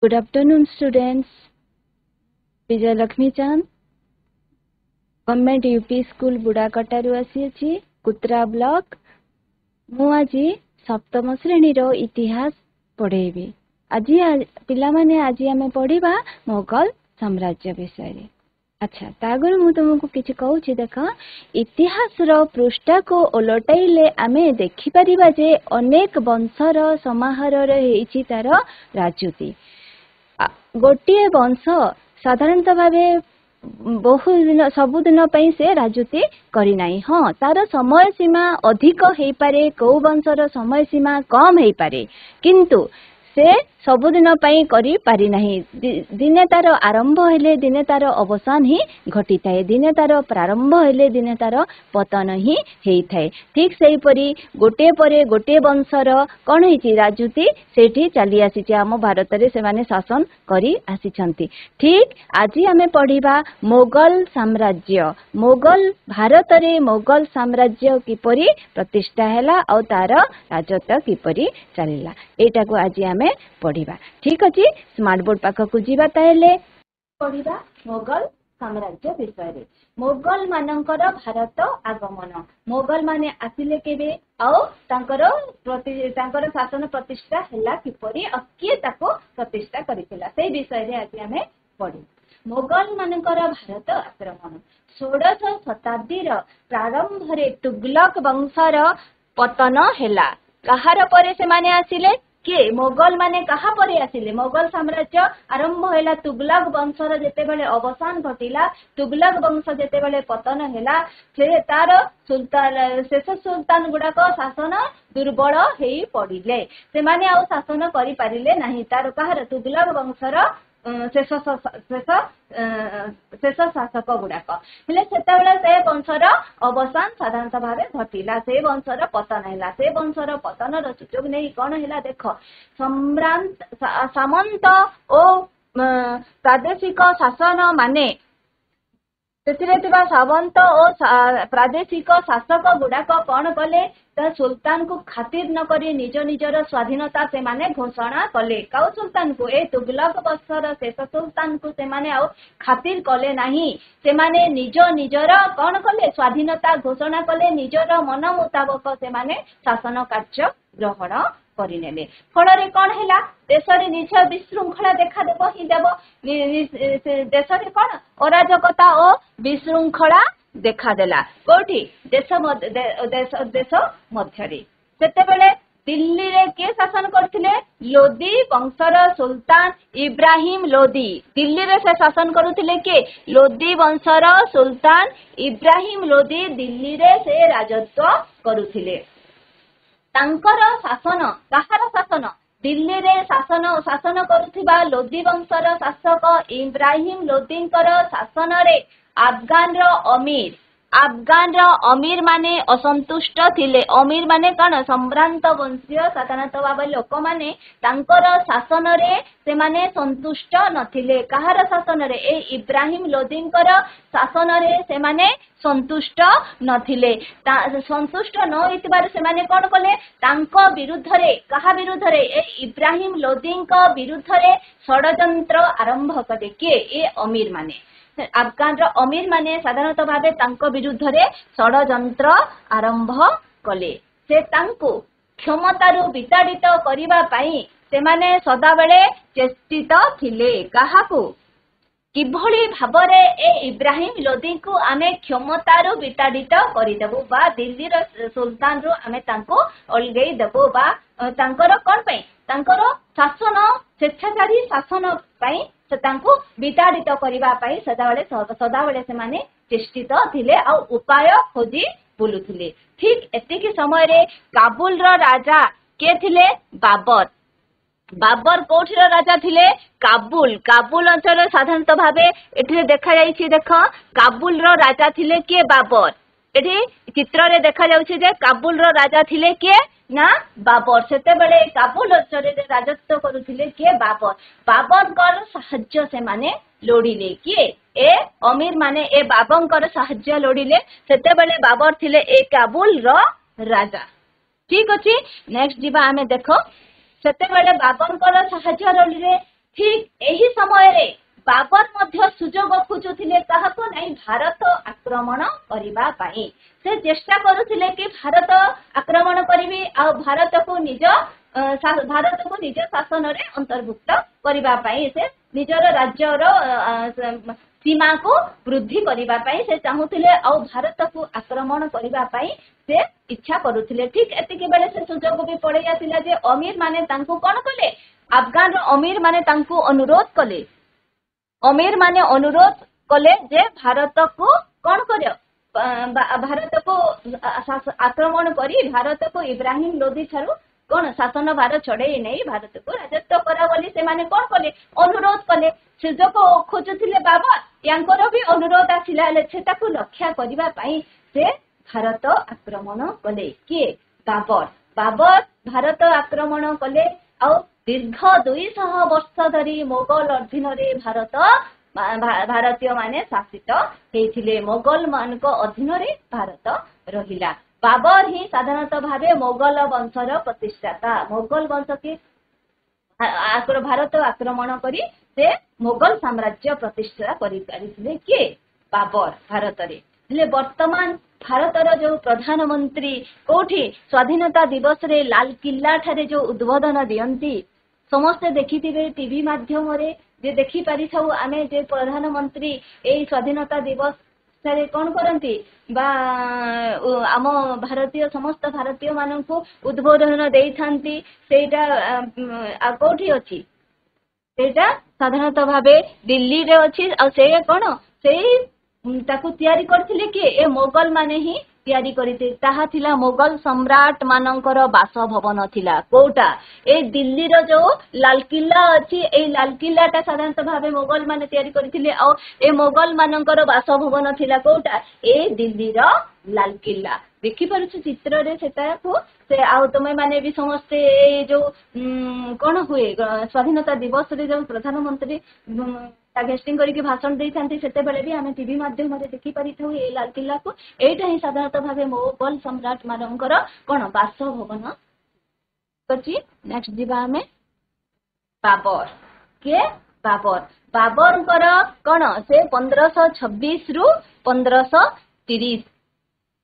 Good afternoon, students. विजय लक्ष्मी चांद government UP school बुड़ाकटारू आसी कुत्रा ब्लॉक मु आज सप्तम श्रेणी रो इतिहास पढ़ेबी। आज पिला माने आज आमे पढ़िबा मोगल साम्राज्य विषय रे। अच्छा तागर मु तुमको किछि कहूछि देख इतिहास रो पृष्ठा को ओलटाइले आमे देखि परिबा जे अनेक वंशर समाहार हेछि तार राजनीति। गोटे वंश साधारणतः भावे बहुदिन सबुदिन से राजनीति करना। हाँ तार समय सीमा अधिक हो पारे कौ वंशर समय सीमा कम हो पारे किंतु से सबुदिन करी पारि नाही। दिने तार आरंभ हेले दिने तार अवसान ही घटी थाए, दिने तार प्रारंभ हेले दिने तार पतन ही हेई थाए। ठीक सेही परी गोटे परे गोटे वंशर कौन होइछि राजनीति सेठी चली आसी आम भारत रे से माने शासन करी आसीछंती। ठीक आज आमे पढ़िबा मोगल साम्राज्य। मोगल भारत रे मोगल साम्राज्य किपरि प्रतिष्ठा हैला और तार राजत्व किपरि चलिला एटा को आज आमे पढ़िबा। ठीक अछि स्मार्ट बोर्ड पाख को जीवा ताहेले पढ़िबा मोगल साम्राज्य विषय रे। मोगल मानकर भारत आगमन। मोगल माने आसिले केबे आउ तांकर शासन प्रतिष्ठा हैला किपरि और किए ताको प्रतिष्ठा करितला से विषय रे आज हमें पढ़ी। मोगल मानकर भारत आक्रमण 16 शताब्दी रो प्रारंभ रे तुगलक वंशर पतन हैला। कहार परे से माने आसिले के मोगल माने कहा परे आसिले। मोगल साम्राज्य आरंभ हैला तुगलक वंशर जेतेबेले अवसान घटिला, तुगलक वंश जेतेबेले पतन हैला से तार सुल्तान शेष सुल्तान गुडाक शासन दुर्बल हेई पड़िले। से माने आ शासन करि पारिले नाही। तार कहार तुगलक वंशर शेष शासक गुडाक हेले सेतेबेले से वंशर अवसान साधारणतः भावे घटिला, से वंशर पतन हैला। से वंशर पतनर सुजोग नहीं कौन हैला देख सम्रांत सामंत ओ प्रादेशिक शासन माने सामंत और प्रादेशिक शासक गुडाक कौन कले सुल्तान को खातिर न करी निज निजर स्वाधीनता से माने घोषणा कले। काउ सुल्तान को ए तुगलक वंशर शेष सुल्तान को से माने आउ खातिर कले नाही। से माने निज निजर कौन कले स्वाधीनता घोषणा कले, निजर मन मुताबक से माने शासन कार्य ग्रहण करिनेले। फल कौन हैला देश रे निज विशृंखला देखा देव ही देव। देश रे कौन अराजकता और विशृंखला देखा देला कोठी देश मध्य रे। सेतेबेले दिल्ली रे के शासन करथिले लोदी वंशर सुल्तान इब्राहिम लोदी। दिल्ली रे से शासन करुथिले के लोदी वंशर सुल्तान इब्राहिम लोदी दिल्ली रे से राजत्व करुथिले। तांकर शासन कहार शासन दिल्ली रे शासन करुथिबा लोदी वंशर शासक इब्राहिम लोदींकर शासन रे अफगान रो अमीर माने असंतुष्ट थिले। अमीर माने कण सम्भ्रांत वंशीय साधारणतः भाव लोक माने तांकर शासन रे से माने संतुष्ट नथिले। कहार शासन रे ए इब्राहिम लोदींकर शासन रे से माने संतुष्ट नथिले। संतुष्ट न होइतिबार से माने कोन कले तांको विरुद्ध रे कहा विरुद्ध रे ए इब्राहिम लोदींक विरुद्ध रे षडयंत्र आरंभ कले के ए अमीर माने अफगान रो अमीर माने साधारणतः भावे तांको विरुद्ध रे षडयंत्र आरंभ कले। से तांको क्षमतारू विताड़ित करिबा पई से माने सदा बेले चेष्टित थिले। काहाकू किभली भाबरे ए इब्राहिम लोदी को आमे क्षमतारू विताड़ित करिदेबु बा दिल्ली रो सुल्तान रो आमे तांको अलगेई देबु बा तांकर कोन पई तांकर शासन स्वेच्छाचारी शासन पई से तांको विताड़ित करिबा पई सदा बेले से माने चेष्टित थिले आ उपाय खोजी बुलुथिले। ठीक एतिकी समय रे काबुल रो राजा के थिले बाबर। बाबर कोठीर राजा थिले काबुल। काबुल अंचल साधारणतः भावे एठी देखा जाईछि देख काबुल रो राजा थिले के बाबर। एठी चित्र रे देखा जाउछि जे काबुल रो राजा थिले के ना बाबर। सेते बेले काबुल अंचल रे राजत्व करुथिले के बाबर। बाबरकर साहाय्य से माने लोडिले किए ए अमीर माने ए बाबरकर साहाय्य लोडिले। सेते बेले बाबर थिले ए काबुल रो राजा। ठीक अछि नेक्स्ट जीवा आमे देखो सेते बेले बाबरकर साहाय्य लोडिले ठीक यही समय बाबर मध्य सुजोग खोजुथिले काहाको नाही भारत आक्रमण करिबा पाई से चेष्टा करुथिले कि भारत आक्रमण करिवे आ भारत को निज शासन रे अंतर्भुक्त करिबा पाई से निजर राज्यर सीमा को वृद्धि करिबा पाई से चाहुथिले आ भारत को आक्रमण करिबा पाई से इच्छा करुथिले। ठीक एतिके बेले से सुजोग भी पड़े आतिला जे अमीर माने तांको कोन कले अफगान रो अमीर माने तांको अनुरोध कले अमीर माने अनुरोध कले जे भारत को कौन कर भारत को आक्रमण करी भारत को इब्राहिम लोदी ठारू कौन शासन भार छड़े नहीं भारत को राजत्व करा बोली से माने कौन कले अनुरोध कले सुजोग खोजुथिले बाबर यांकर भी अनुरोध आसिला से ताकू रक्षा करबा पई से भारत आक्रमण कले किए बाबर बाबर भारत आक्रमण कले आ दीर्घ 200 वर्ष धरी मोगल अधीन रे भारतीय माने शासित हेथिले मोगल मान को अधीन रे भारत रहिला। बाबर ही साधारणतः भावे मोगल वंशर प्रतिष्ठाता मोगल वंश के भारत आक्रमण करी से मोगल साम्राज्य प्रतिष्ठा करि पारिथिले के बाबर भारत रे हेले वर्तमान भारतर जो प्रधानमंत्री कोठी स्वाधीनता दिवस रे लाल किल्ला ठारे जो उद्बोधन दियंती समस्ते देखिथिबे टीवी माध्यम रे जे देखि पारि छौ आमे जे प्रधानमंत्री एई स्वाधीनता दिवस रे कोन करंती बा आम भारतीय समस्त भारतीय माननकु उद्बोधन देई थांती सेटा कोठी अछि सेटा साधारणतः भावे दिल्ली रे अछि आ से कोन सेई ताकू तैयारी करथिले कि ए मोगल माने ही तैयारी करते ताहा थिला मोगल सम्राट मानकर बासभवन थिला कोटा ए दिल्ली रो जो लाल किल्ला अछि ए लाल किल्लाटा साधारणतः भावे मोगल माने तैयारी करथिले आ ए मोगल मानकर बासभवन थिला कोटा ए दिल्ली रो लाल किल्ला देखि परछु चित्र रे सेटा को से आ तमे माने भी समस्ते जो कोन हुए स्वाधीनता दिवस रे जो प्रधानमंत्री गेस्टिंग करके भाषण देई थांती सेते बेले भी हमें टीवी माध्यम रे देखि पारि थौ ए लाल किल्ला को एटा ही साधारणतः भावे मोगल सम्राट मानकर कोन बासभवन कछि। नेक्स्ट दिबा हमें बाबर के बाबर बाबरकर कोन से 1526 रु 1530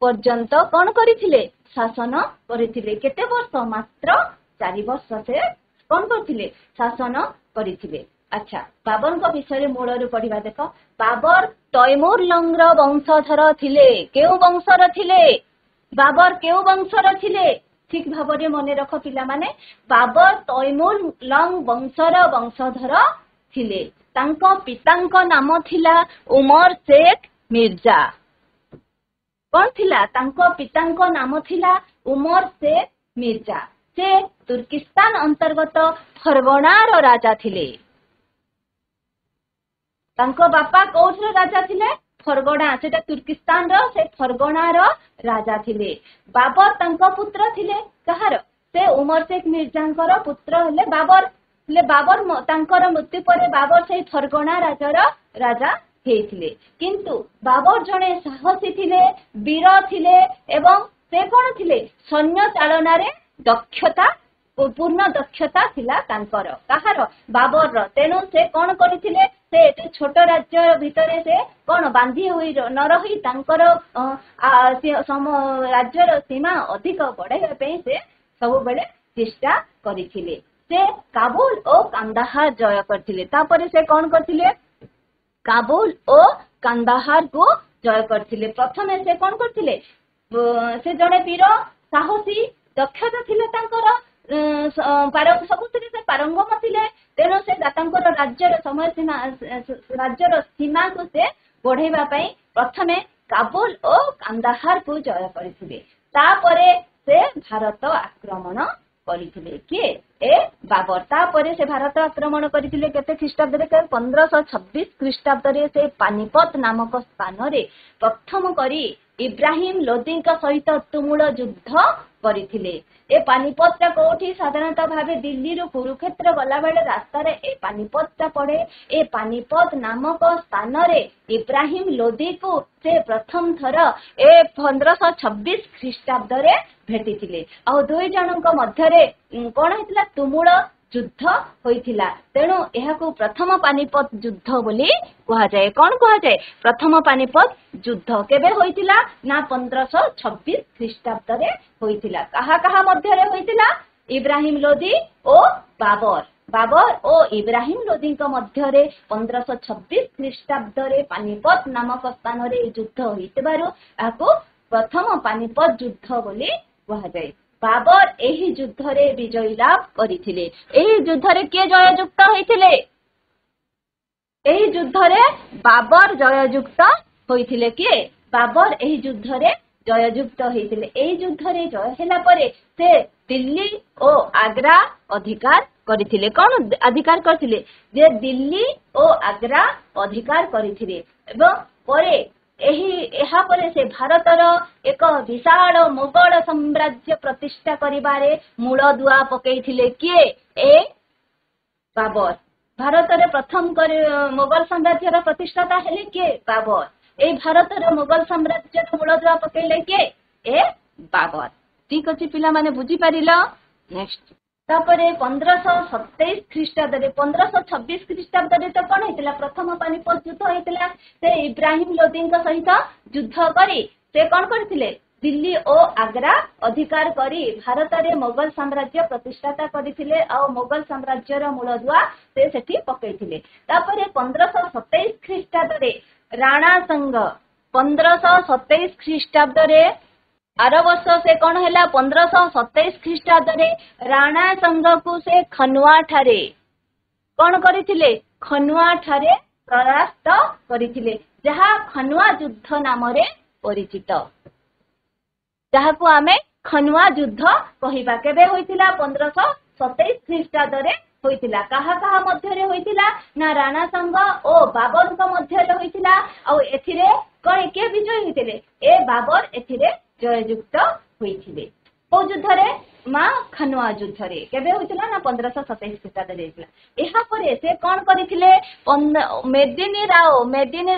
पर्यंत कोन करिथिले शासन करिथिले केते वर्ष मात्र 4 वर्ष से कोन करथिले शासन करिथिले। अच्छा बाबर को विषय मूलरू पढ़िबा देख बाबर तैमूर लंग वंशधर थिले केउ वंशर थिले बाबर केउ वंशर थिले ठीक भाबरे मने रख पिला माने बाबर तैमूर लंग वंशर वंशधर थिले तांको पितांको नाम थिला उमर शेख मिर्जा कौन थिला तांको पितांको नाम थिला उमर शेख मिर्जा से तुर्किस्तान अंतर्गत फरगणार राजा थिले तांको बापा कोठर राजा थिले फरगणा सेटा तुर्किस्तान रो से फरगणा रो राजा थिले बाबर तांको पुत्र थिले कहार से उमर शेख मिर्जांकर पुत्र हले बाबर तांकर मृत्यु परे बाबर से फरगणा राजार राजा हेथिले किंतु बाबर जणे साहसी थिले वीर थिले एवं से कोन थिले सैन्य चालना रे दक्षता पूर्ण दक्षता थिला तांकर कहार बाबर रो तेनु से कोन करिथिले से एते छोट राज्य भितरे से कोन बांधी होई न रही तांकर राज्यर सीमा अधिक बढ़ाइबा पे से सब बेले चेष्टा करिथिले से काबुल और कांदाहार जय करथिले तापरे से कोन करथिले काबुल और कांदाहार को जय करथिले प्रथमे से कोन करथिले से जणे वीर साहसी दक्षता थिले तांकर सबुथिरे से पारंगम थिले तेणु से दातांकर राज्यर समय सीमा राज्यर सीमा को से बढ़ाइबा पई प्रथमे काबुल और कांदाहार को जय करथिले तापरे से भारत आक्रमण करिथिले के ए बाबर तापरे से भारत आक्रमण करिथिले केते ख्रीष्टाब्द रे 1526 ख्रीष्टाब्द रे से पानीपत नामक स्थान रे प्रथम करी इब्राहिम लोदी का सहित तुमुल युद्ध करिथिले ए पानीपतटा कोठी साधारणतः भावे दिल्ली रो कुरुक्षेत्र गला बेले रास्ता रे ए पानीपतटा पड़े ए पानीपत नामक स्थान रे इब्राहिम लोदी को से प्रथम थर ए 1526 ख्रीष्टाब्द रे भेटिथिले आ दुई जनक मध्य रे कोन हेतला तुमुल ଯୁଦ୍ଧ ହୋଇଥିଲା। ତେଣୁ ଏହାକୁ ପ୍ରଥମ ପାନିପତ ଯୁଦ୍ଧ ବୋଲି କୁହାଯାଏ। କ'ଣ କୁହାଯାଏ? ପ୍ରଥମ ପାନିପତ ଯୁଦ୍ଧ କେବେ ହୋଇଥିଲା? ନା 1526 ଖ୍ରୀଷ୍ଟାବ୍ଦରେ ହୋଇଥିଲା। କାହା କାହା ମଧ୍ୟରେ ହୋଇଥିଲା? ଇବ୍ରାହିମ ଲୋଧି ଓ ବାବର। ବାବର ଓ ଇବ୍ରାହିମ ଲୋଧିଙ୍କ ମଧ୍ୟରେ 1526 ଖ୍ରୀଷ୍ଟାବ୍ଦରେ ପାନିପତ ନାମକ ସ୍ଥାନରେ ଏହି ଯୁଦ୍ଧ ହୋଇଥିବାରୁ ଏହାକୁ ପ୍ରଥମ ପାନିପତ ଯୁଦ୍ଧ ବୋଲି କୁହାଯାଏ। ବାବର ଏହି ଯୁଦ୍ଧରେ ବିଜୟ ଲାଭ କରିଥିଲେ। ଏହି ଯୁଦ୍ଧରେ କିଏ ଜୟଯୁକ୍ତ ହୋଇଥିଲେ? ଏହି ଯୁଦ୍ଧରେ ବାବର ଜୟଯୁକ୍ତ ହୋଇଥିଲେ। କିଏ? ବାବର ଏହି ଯୁଦ୍ଧରେ ଜୟଯୁକ୍ତ ହୋଇଥିଲେ। ଏହି ଯୁଦ୍ଧରେ ଜୟ ହେଲା ପରେ ସେ ଦିଲ୍ଲୀ ଓ ଆଗ୍ରା ଅଧିକାର କରିଥିଲେ। କ'ଣ ଅଧିକାର କରିଥିଲେ? ଯେ ଦିଲ୍ଲୀ ଓ ଆଗ୍ରା ଅଧିକାର କରିଥିଲେ ଏବଂ ପରେ ଏହାପରେ ସେ ଭାରତର ଏକ ବିଶାଳ ମୋଗଳ ସାମ୍ରାଜ୍ୟ ପ୍ରତିଷ୍ଠା କରିବାରେ ମୂଳଦୁଆ ପକେଇଥିଲେ। କିଏ? ବାବର। ଭାରତରେ ପ୍ରଥମ ମୋଗଲ ସାମ୍ରାଜ୍ୟର ପ୍ରତିଷ୍ଠାତା ହେଲେ କିଏ? ବାବର। এই ଭାରତର ମୋଗଲ ସାମ୍ରାଜ୍ୟର ମୂଳଦୁଆ ପକେଇଲେ କିଏ? ବାବର। ଠିକ ଅଛି ପିଲାମାନେ, ବୁଝିପାରିଲ? ନେକ୍ସଟ ତାପରେ 1527 ଖ୍ରୀଷ୍ଟାବ୍ଦରେ 1526 ଖ୍ରୀଷ୍ଟାବ୍ଦରେ ତ କ'ଣ ହେଇଥିଲା? ପ୍ରଥମ ପାନିପତ ଯୁଦ୍ଧ ହେଇଥିଲା। ସେ ଇବ୍ରାହିମ ଲୋଧିଙ୍କ ସହିତ ଯୁଦ୍ଧ କରି ସେ କ'ଣ କରିଥିଲେ? ଦିଲ୍ଲୀ ଓ ଆଗ୍ରା ଅଧିକାର କରି ଭାରତରେ ମୋଗଲ ସାମ୍ରାଜ୍ୟ ପ୍ରତିଷ୍ଠାତା କରିଥିଲେ ଆଉ ମୋଗଲ ସାମ୍ରାଜ୍ୟର ମୂଳଦୁଆ ସେ ସେଠି ପକେଇଥିଲେ। ତାପରେ 1527 ଖ୍ରୀଷ୍ଟାବ୍ଦରେ ରାଣା ସଂଘ 1527 ଖ୍ରୀଷ୍ଟାବ୍ଦରେ ଆର ବର୍ଷ ସେ କ'ଣ ହେଲା? 1527 ଖ୍ରୀଷ୍ଟାବ୍ଦରେ ରାଣା ସଂଘକୁ ସେ ଖନୁଆ ଠାରେ କ'ଣ କରିଥିଲେ? ଖନୁଆ ଠାରେ ପରାସ୍ତ କରିଥିଲେ, ଯାହା ଖନୁଆ ଯୁଦ୍ଧ ନାମରେ ପରିଚିତ, ଯାହାକୁ ଆମେ ଖନୁଆ ଯୁଦ୍ଧ କହିବା। କେବେ ହୋଇଥିଲା? 1527 ଖ୍ରୀଷ୍ଟାବ୍ଦରେ ହୋଇଥିଲା। କାହା କାହା ମଧ୍ୟରେ ହୋଇଥିଲା? ନା ରାଣା ସଂଘ ଓ ବାବରଙ୍କ ମଧ୍ୟରେ ହୋଇଥିଲା। ଆଉ ଏଥିରେ କ'ଣ କିଏ ବିଜୟ ହୋଇଥିଲେ? ବାବର ଏଥିରେ ଜୟଯୁକ୍ତ ହୋଇଥିଲେ। କୋଉ ଯୁଦ୍ଧରେ? ମା ଖନୁଆ ଯୁଦ୍ଧରେ। କେବେ ହୋଇଥିଲା? ନା 1527 ଖ୍ରୀଷ୍ଟାବ୍ଦରେ ହେଇଥିଲା। ଏହାପରେ ସେ କ'ଣ କରିଥିଲେ? ମେଦିନୀ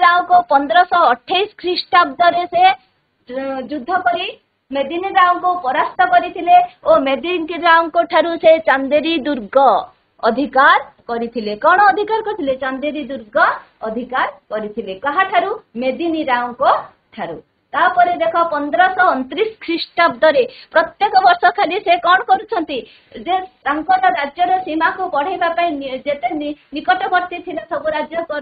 ରାଓକୁ 1528 ଖ୍ରୀଷ୍ଟାବ୍ଦରେ ସେ ଯୁଦ୍ଧ କରି ମେଦିନୀ ରାଓଙ୍କୁ ପରାସ୍ତ କରିଥିଲେ ଓ ମେଦିନୀ ରାଓଙ୍କ ଠାରୁ ସେ ଚାନ୍ଦେରୀ ଦୁର୍ଗ ଅଧିକାର କରିଥିଲେ। କ'ଣ ଅଧିକାର କରିଥିଲେ? ଚାନ୍ଦେରୀ ଦୁର୍ଗ ଅଧିକାର କରିଥିଲେ। କାହାଠାରୁ? ମେଦିନୀ ରାଓଙ୍କ ଠାରୁ। ତାପରେ ଦେଖ 1529 ଖ୍ରୀଷ୍ଟାବ୍ଦରେ ପ୍ରତ୍ୟେକ ବର୍ଷ ଖାଲି ସେ କ'ଣ କରୁଛନ୍ତି? ଯେ ତାଙ୍କର ରାଜ୍ୟର ସୀମାକୁ ବଢେଇବା ପାଇଁ ଯେତେ ନିକଟବର୍ତ୍ତୀ ଥିଲେ ସବୁ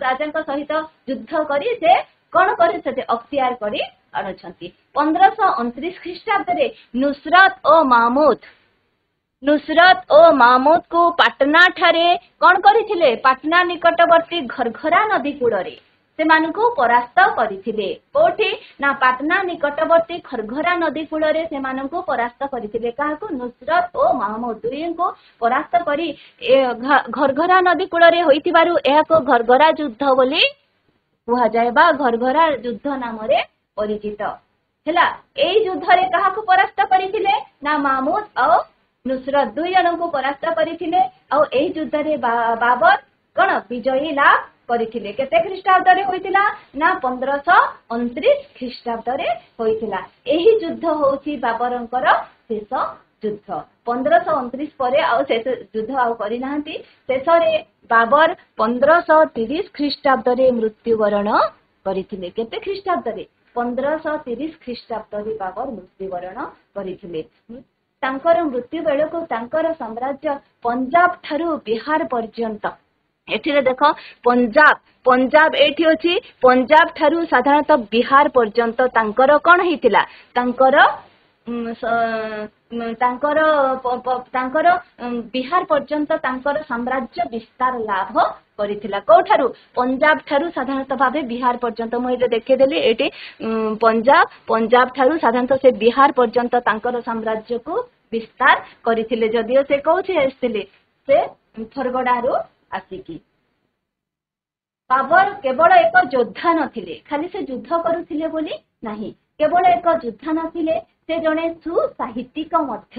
ରାଜାଙ୍କ ସହିତ ଯୁଦ୍ଧ କରି ସେ କ'ଣ କରିଛନ୍ତି? ଅକ୍ତିଆର କରି ଆଣୁଛନ୍ତି। 1529 ଖ୍ରୀଷ୍ଟାବ୍ଦରେ ନୁସରତ ଓ ମାମୁଦକୁ ପାଟନା ଠାରେ କ'ଣ କରିଥିଲେ? ପାଟନା ନିକଟବର୍ତ୍ତୀ ଘରଘରା ନଦୀ କୂଳରେ ସେମାନଙ୍କୁ ପରାସ୍ତ କରିଥିଲେ। କୋଉଠି? ନା ପାଟନା ନିକଟବର୍ତ୍ତୀ ଘରଘରା ନଦୀ କୂଳରେ ସେମାନଙ୍କୁ ପରାସ୍ତ କରିଥିଲେ। କାହାକୁ? ନୁସରତ ଓ ମାମୁଦ ଦୁଇଙ୍କୁ ପରାସ୍ତ କରି ଘରଘରା ନଦୀ କୂଳରେ ହୋଇଥିବାରୁ ଏହାକୁ ଘରଘରା ଯୁଦ୍ଧ ବୋଲି କୁହାଯାଏ ବା ଘରଘରା ଯୁଦ୍ଧ ନାମରେ ପରିଚିତ ହେଲା। ଏଇ ଯୁଦ୍ଧରେ କାହାକୁ ପରାସ୍ତ କରିଥିଲେ? ନା ମାମୁଦ ଆଉ ନୁସରତ ଦୁଇ ଜଣଙ୍କୁ ପରାସ୍ତ କରିଥିଲେ। ଆଉ ଏହି ଯୁଦ୍ଧରେ ବାବର କ'ଣ ବିଜୟୀ ଲାଭ କରିଥିଲେ। କେତେ ଖ୍ରୀଷ୍ଟାବ୍ଦରେ ହୋଇଥିଲା? ନା 1529 ଖ୍ରୀଷ୍ଟାବ୍ଦରେ ହୋଇଥିଲା। ଏହି ଯୁଦ୍ଧ ହେଉଛି ବାବରଙ୍କର ଶେଷ ଯୁଦ୍ଧ। 1529 ପରେ ଆଉ ଶେଷ ଯୁଦ୍ଧ ଆଉ କରିନାହାନ୍ତି। ଶେଷରେ ବାବର 1530 ଖ୍ରୀଷ୍ଟାବ୍ଦରେ ମୃତ୍ୟୁବରଣ କରିଥିଲେ। କେତେ ଖ୍ରୀଷ୍ଟାବ୍ଦରେ? 1530 ଖ୍ରୀଷ୍ଟାବ୍ଦରେ ବାବର ମୃତ୍ୟୁବରଣ କରିଥିଲେ। ତାଙ୍କର ମୃତ୍ୟୁ ବେଳକୁ ତାଙ୍କର ସାମ୍ରାଜ୍ୟ ପଞ୍ଜାବ ଠାରୁ ବିହାର ପର୍ଯ୍ୟନ୍ତ, ଏଠିରେ ଦେଖ ପଞ୍ଜାବ ଏଇଠି ଅଛି, ପଞ୍ଜାବ ଠାରୁ ସାଧାରଣତଃ ବିହାର ପର୍ଯ୍ୟନ୍ତ ତାଙ୍କର କ'ଣ ହେଇଥିଲା? ତାଙ୍କର ବିହାର ପର୍ଯ୍ୟନ୍ତ ତାଙ୍କର ସାମ୍ରାଜ୍ୟ ବିସ୍ତାର ଲାଭ କରିଥିଲା। କୋଉଠାରୁ? ପଞ୍ଜାବ ଠାରୁ ସାଧାରଣତଃ ଭାବେ ବିହାର ପର୍ଯ୍ୟନ୍ତ। ମୁଁ ଏଇଟା ଦେଖେଇଦେଲି। ଏଇଠି ପଞ୍ଜାବ ଠାରୁ ସାଧାରଣତଃ ସେ ବିହାର ପର୍ଯ୍ୟନ୍ତ ତାଙ୍କର ସାମ୍ରାଜ୍ୟକୁ ବିସ୍ତାର କରିଥିଲେ। ଯଦିଓ ସେ କୋଉଠି ଆସିଥିଲେ? ସେ ଫରଗଡ଼ାରୁ ଆସିକି। ବାବର କେବଳ ଏକ ଯୋଦ୍ଧା ନଥିଲେ, ଖାଲି ସେ ଯୁଦ୍ଧ କରୁଥିଲେ ବୋଲି ନାହିଁ। କେବଳ ଏକ ଯୋଦ୍ଧା ନଥିଲେ, ସେ ଜଣେ ସୁସାହିତ୍ୟିକ ମଧ୍ୟ